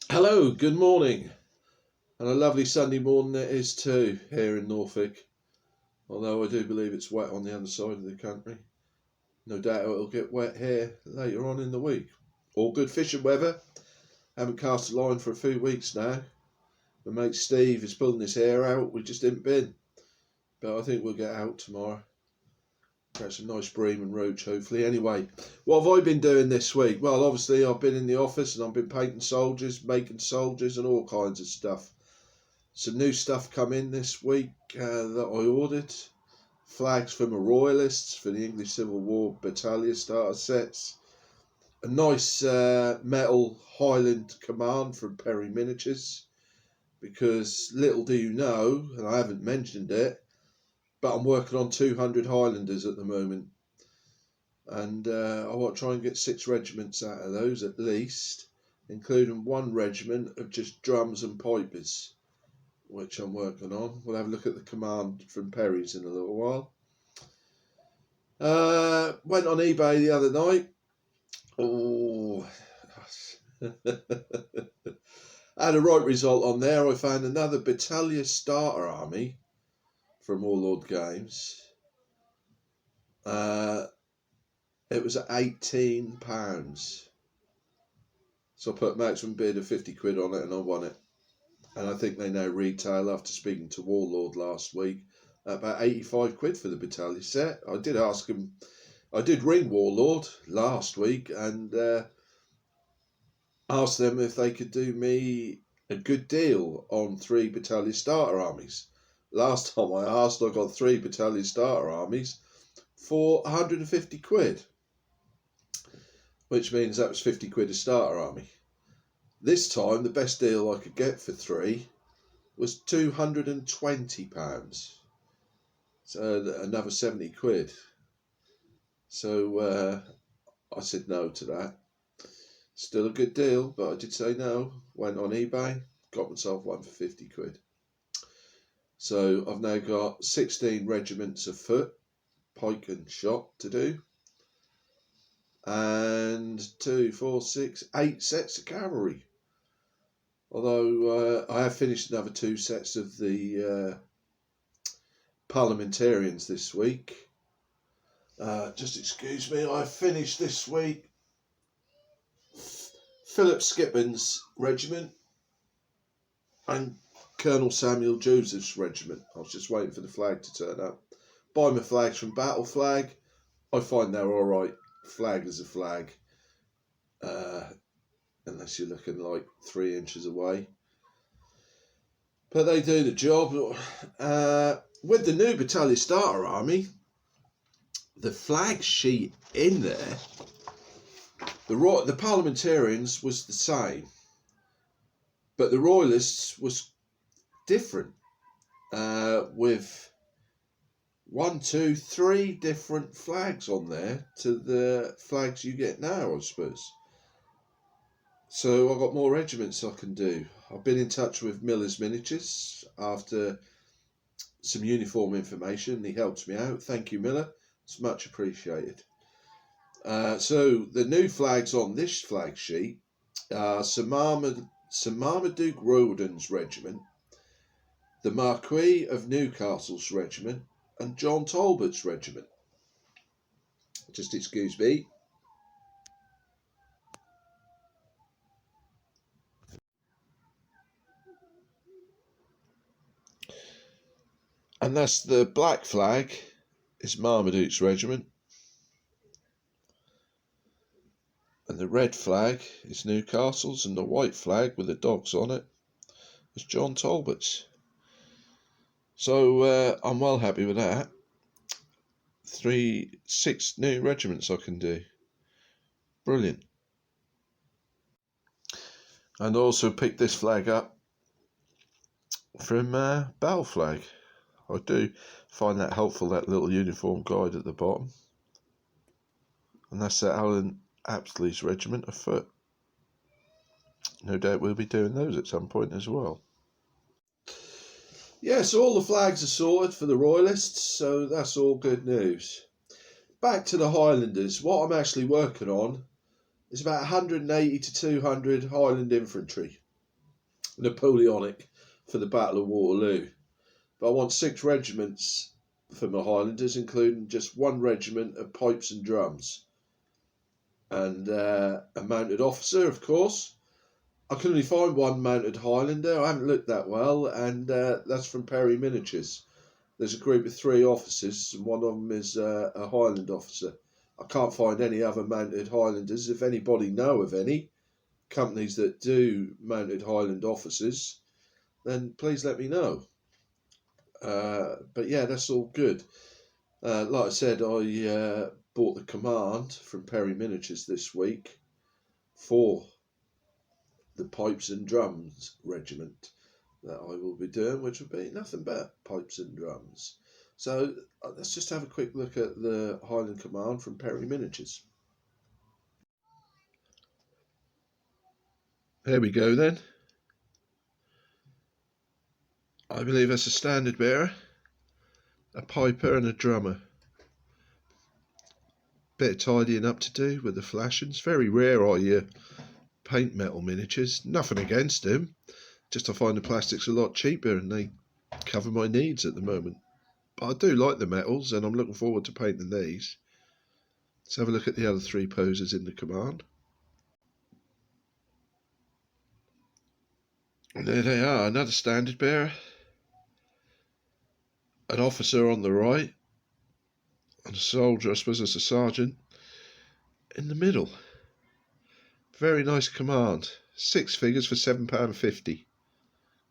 Hello, good morning, and a lovely Sunday morning it is too here in Norfolk, although I do believe it's wet on the other side of the country. No doubt it'll get wet here later on in the week. All good fishing weather. Haven't cast a line for a few weeks now. My mate Steve is pulling his hair out. We just didn't bin, but I think we'll get out tomorrow. Catch some nice bream and roach hopefully. Anyway, what have I been doing this week? Well, obviously I've been in the office and I've been painting soldiers, making soldiers and all kinds of stuff. Some new stuff come in this week that I ordered. Flags from the Royalists for the English Civil War Battalia starter sets. A nice metal Highland command from Perry Miniatures. Because little do you know, and I haven't mentioned it, but I'm working on 200 Highlanders at the moment. And I want to try and get 6 regiments out of those at least, including 1 regiment of just drums and pipers, which I'm working on. We'll have a look at the command from Perry's in a little while. Went on eBay the other night. Oh, I had a right result on there. I found another Battalia starter army from Warlord Games. It was at £18. So I put maximum bid of 50 quid on it and I won it. And I think they now retail, after speaking to Warlord last week, about 85 quid for the Battalia set. I did ask him, I did ring Warlord last week and asked them if they could do me a good deal on 3 Battalia starter armies. Last time I asked, I got 3 Battalia starter armies for 150 quid, which means that was 50 quid a starter army. This time, the best deal I could get for 3 was £220. So another 70 quid. So I said no to that. Still a good deal, but I did say no. Went on eBay, got myself one for 50 quid. So I've now got 16 regiments of foot, pike and shot to do. And 2, 4, 6, 8 sets of cavalry. Although I have finished another 2 sets of the parliamentarians this week. Just excuse me, I finished this week Philip Skippons' regiment and Colonel Samuel Joseph's regiment. I was just waiting for the flag to turn up. Buy my flags from Battle Flag. I find they're alright. Flag is a flag. Unless you're looking like 3 inches away. But they do the job. With the new Battalia starter army, the flag sheet in there, the parliamentarians was the same, but the Royalists was different, with 1, 2, 3 different flags on there to the flags you get now, I suppose. So I've got more regiments I can do. I've been in touch with Miller's Miniatures after some uniform information. He helped me out. Thank you, Miller. It's much appreciated. So the new flags on this flag sheet are Sir Marmaduke Roden's regiment, the Marquis of Newcastle's regiment, and John Talbot's regiment. Just excuse me. And that's the black flag is Marmaduke's regiment. And the red flag is Newcastle's, and the white flag with the dogs on it is John Talbot's. So I'm well happy with that. 6 new regiments I can do. Brilliant. And also picked this flag up from Battle Flag. I do find that helpful, that little uniform guide at the bottom. And that's the Alan Apsley's regiment of foot. No doubt we'll be doing those at some point as well. Yeah, so all the flags are sorted for the Royalists, so that's all good news. Back to the Highlanders. What I'm actually working on is about 180 to 200 Highland infantry. Napoleonic for the Battle of Waterloo. But I want 6 regiments for my Highlanders, including just 1 regiment of pipes and drums. And a mounted officer, of course. I can only find 1 mounted Highlander. I haven't looked that well, and that's from Perry Miniatures. There's a group of 3 officers, and one of them is a Highland officer. I can't find any other mounted Highlanders. If anybody know of any companies that do mounted Highland officers, then please let me know. But yeah, that's all good. Like I said, I bought the command from Perry Miniatures this week for the Pipes and Drums Regiment that I will be doing, which will be nothing but pipes and drums. So let's just have a quick look at the Highland Command from Perry Miniatures. There we go then. I believe that's a standard bearer, a piper and a drummer. Bit of tidying up to do with the flashings. Very rare I paint metal miniatures. Nothing against them. Just I find the plastics a lot cheaper and they cover my needs at the moment. But I do like the metals and I'm looking forward to painting these. Let's have a look at the other 3 poses in the command. And there they are, another standard bearer, an officer on the right, and a soldier, I suppose it's a sergeant, in the middle. Very nice command. 6 figures for £7.50.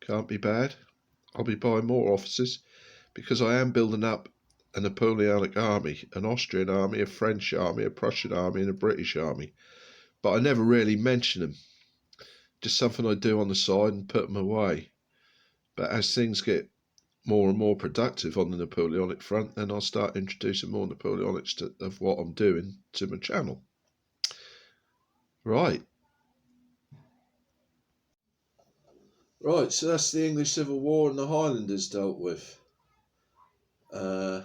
Can't be bad. I'll be buying more officers because I am building up a Napoleonic army, an Austrian army, a French army, a Prussian army and a British army. But I never really mention them. Just something I do on the side and put them away. But as things get more and more productive on the Napoleonic front, then I'll start introducing more Napoleonics of what I'm doing to my channel. Right, so that's the English Civil War and the Highlanders dealt with. I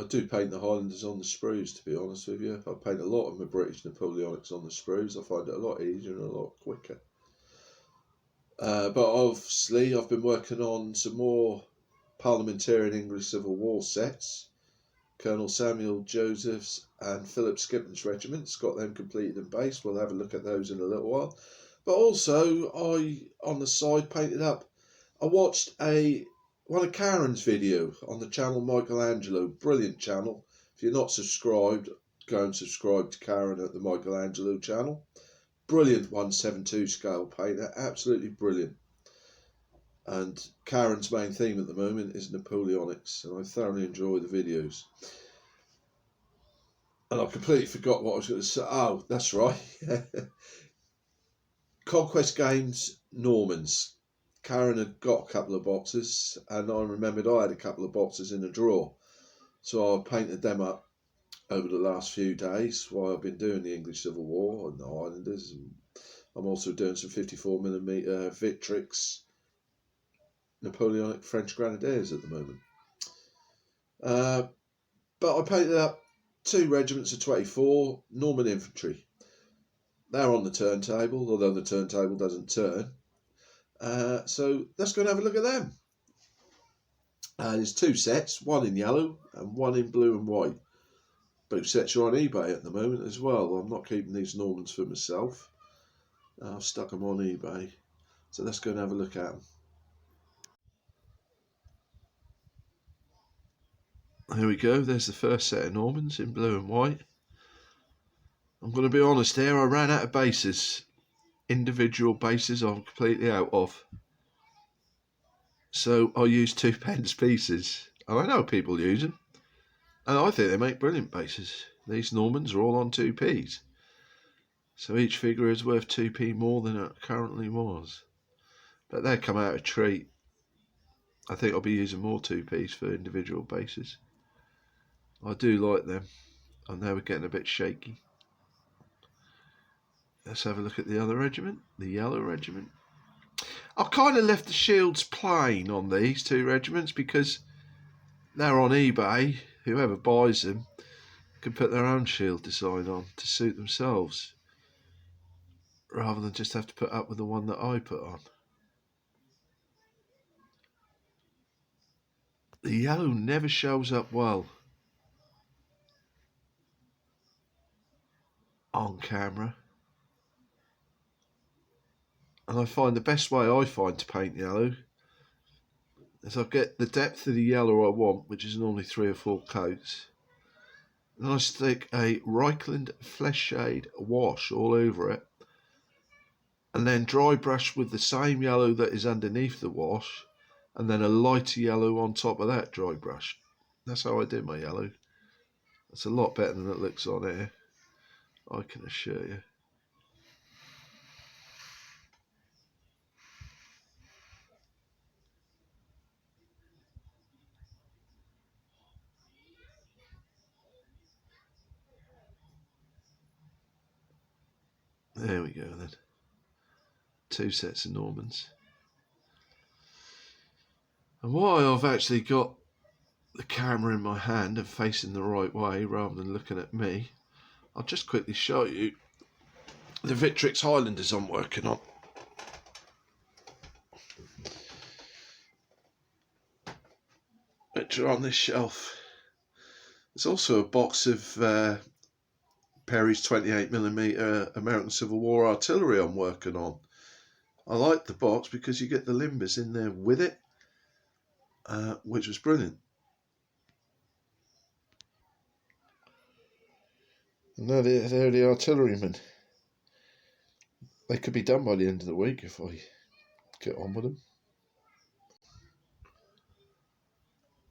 do paint the Highlanders on the sprues, to be honest with you. I paint a lot of my British Napoleonics on the sprues. I find it a lot easier and a lot quicker. But obviously I've been working on some more Parliamentarian English Civil War sets. Colonel Samuel Joseph's and Philip Skippons regiments, got them completed and based. We'll have a look at those in a little while. But also, on the side, painted up. I watched one of Karen's video on the channel Michelangelo. Brilliant channel. If you're not subscribed, go and subscribe to Karen at the Michelangelo channel. Brilliant 1/7/2 scale painter. Absolutely brilliant. And Karen's main theme at the moment is Napoleonics, and I thoroughly enjoy the videos. And I completely forgot what I was going to say. Oh, that's right. Conquest Games Normans. Karen had got a couple of boxes, and I remembered I had a couple of boxes in a drawer. So I painted them up over the last few days while I've been doing the English Civil War and the Highlanders. And I'm also doing some 54mm Victrix Napoleonic French Grenadiers at the moment. But I painted up 2 regiments of 24 Norman infantry. They're on the turntable, although the turntable doesn't turn. So let's go and have a look at them. There's 2 sets, one in yellow and one in blue and white. Both sets are on eBay at the moment as well. I'm not keeping these Normans for myself. I've stuck them on eBay. So let's go and have a look at them. Here we go, there's the first set of Normans in blue and white. I'm going to be honest here, I ran out of bases. Individual bases I'm completely out of. So I used 2p pieces. And I know people use them. And I think they make brilliant bases. These Normans are all on 2p's. So each figure is worth 2p more than it currently was. But they come out a treat. I think I'll be using more 2p's for individual bases. I do like them. I know we're getting a bit shaky. Let's have a look at the other regiment, the yellow regiment. I kind of left the shields plain on these 2 regiments because they're on eBay. Whoever buys them can put their own shield design on to suit themselves. rather than just have to put up with the one that I put on. The yellow never shows up well on camera. And I find the best way I find to paint yellow is I get the depth of the yellow I want, which is normally 3 or 4 coats. Then I stick a Reichland flesh shade wash all over it, and then dry brush with the same yellow that is underneath the wash, and then a lighter yellow on top of that dry brush. That's how I do my yellow. It's a lot better than it looks on here, I can assure you. There we go then. 2 sets of Normans. And while I've actually got the camera in my hand and facing the right way rather than looking at me, I'll just quickly show you the Victrix Highlanders I'm working on. Which are on this shelf. There's also a box of Perry's 28mm American Civil War artillery I'm working on. I like the box because you get the limbers in there with it, which was brilliant. And they're the artillerymen. They could be done by the end of the week if I get on with them.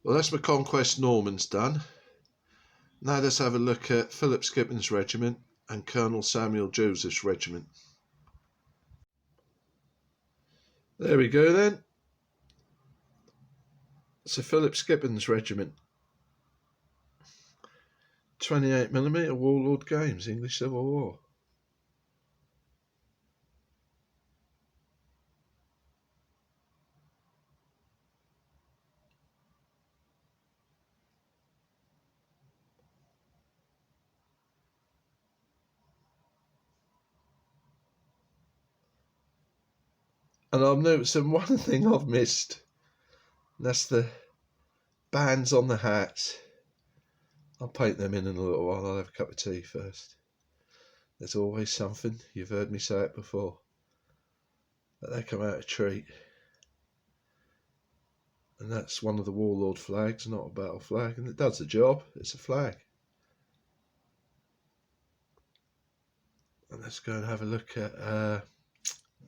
Well, that's my Conquest Normans done. Now let's have a look at Philip Skippons' regiment and Colonel Samuel Joseph's regiment. There we go then. It's a Philip Skippons regiment. 28mm Warlord games, English Civil War. And I'm noticing one thing I've missed, and that's the bands on the hats. I'll paint them in a little while. I'll have a cup of tea first. There's always something, you've heard me say it before, but they come out a treat. And that's one of the Warlord flags, not a battle flag, and it does the job. It's a flag. And let's go and have a look at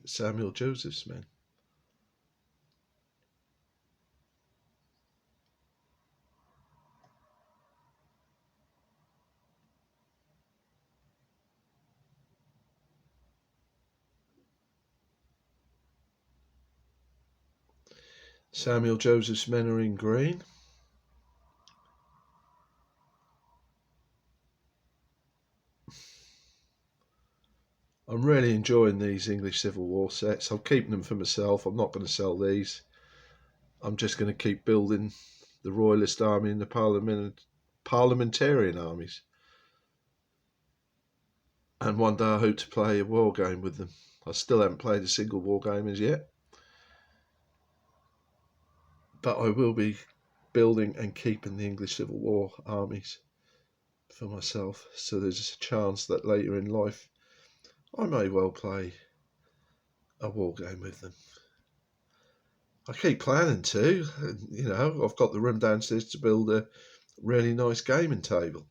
Samuel Joseph's men. Samuel Joseph's men are in green. I'm really enjoying these English Civil War sets. I'm keeping them for myself. I'm not going to sell these. I'm just going to keep building the Royalist army and the parliamentarian armies. And one day I hope to play a war game with them. I still haven't played a single war game as yet. But I will be building and keeping the English Civil War armies for myself. So there's a chance that later in life I may well play a war game with them. I keep planning to, you know, I've got the room downstairs to build a really nice gaming table.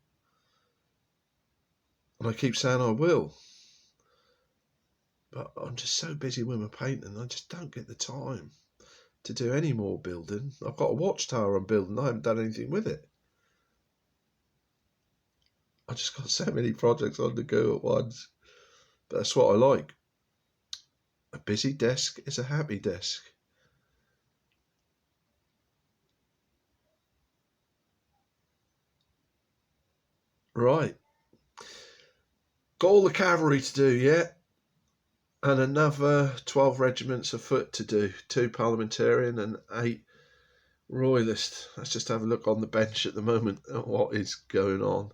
And I keep saying I will. But I'm just so busy with my painting, I just don't get the time to do any more building. I've got a watchtower I'm building, I haven't done anything with it. I just got so many projects on the go at once. But that's what I like. A busy desk is a happy desk. Right. Got all the cavalry to do yet. And another 12 regiments of foot to do. 2 parliamentarian and 8 royalist. Let's just have a look on the bench at the moment at what is going on.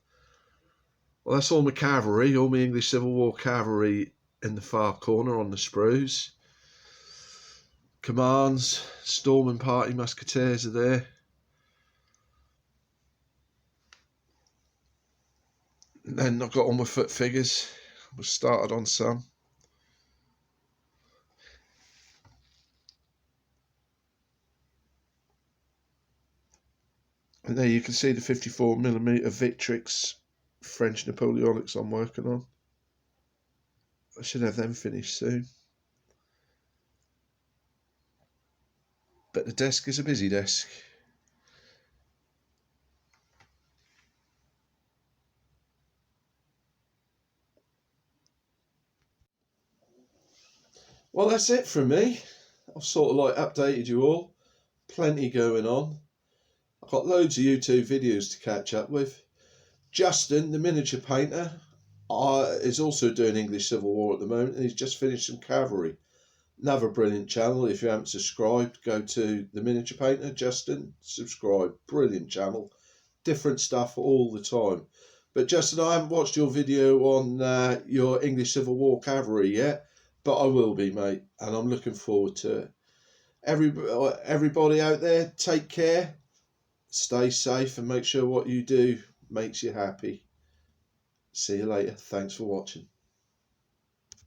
Well, that's all my cavalry, all my English Civil War cavalry in the far corner on the sprues. Commands, Storm and Party Musketeers are there. And then I've got all my foot figures. I started on some. And there you can see the 54mm Victrix French Napoleonics I'm working on. I should have them finished soon. But the desk is a busy desk. Well, that's it from me. I've sort of like updated you all. Plenty going on. I've got loads of YouTube videos to catch up with. Justin, the miniature painter, is also doing English Civil War at the moment, and he's just finished some cavalry. Another brilliant channel. If you haven't subscribed, go to the miniature painter, Justin, subscribe. Brilliant channel. Different stuff all the time. But Justin, I haven't watched your video on your English Civil War cavalry yet, but I will be, mate, and I'm looking forward to it. Everybody out there, take care, stay safe, and make sure what you do makes you happy. See you later. Thanks for watching.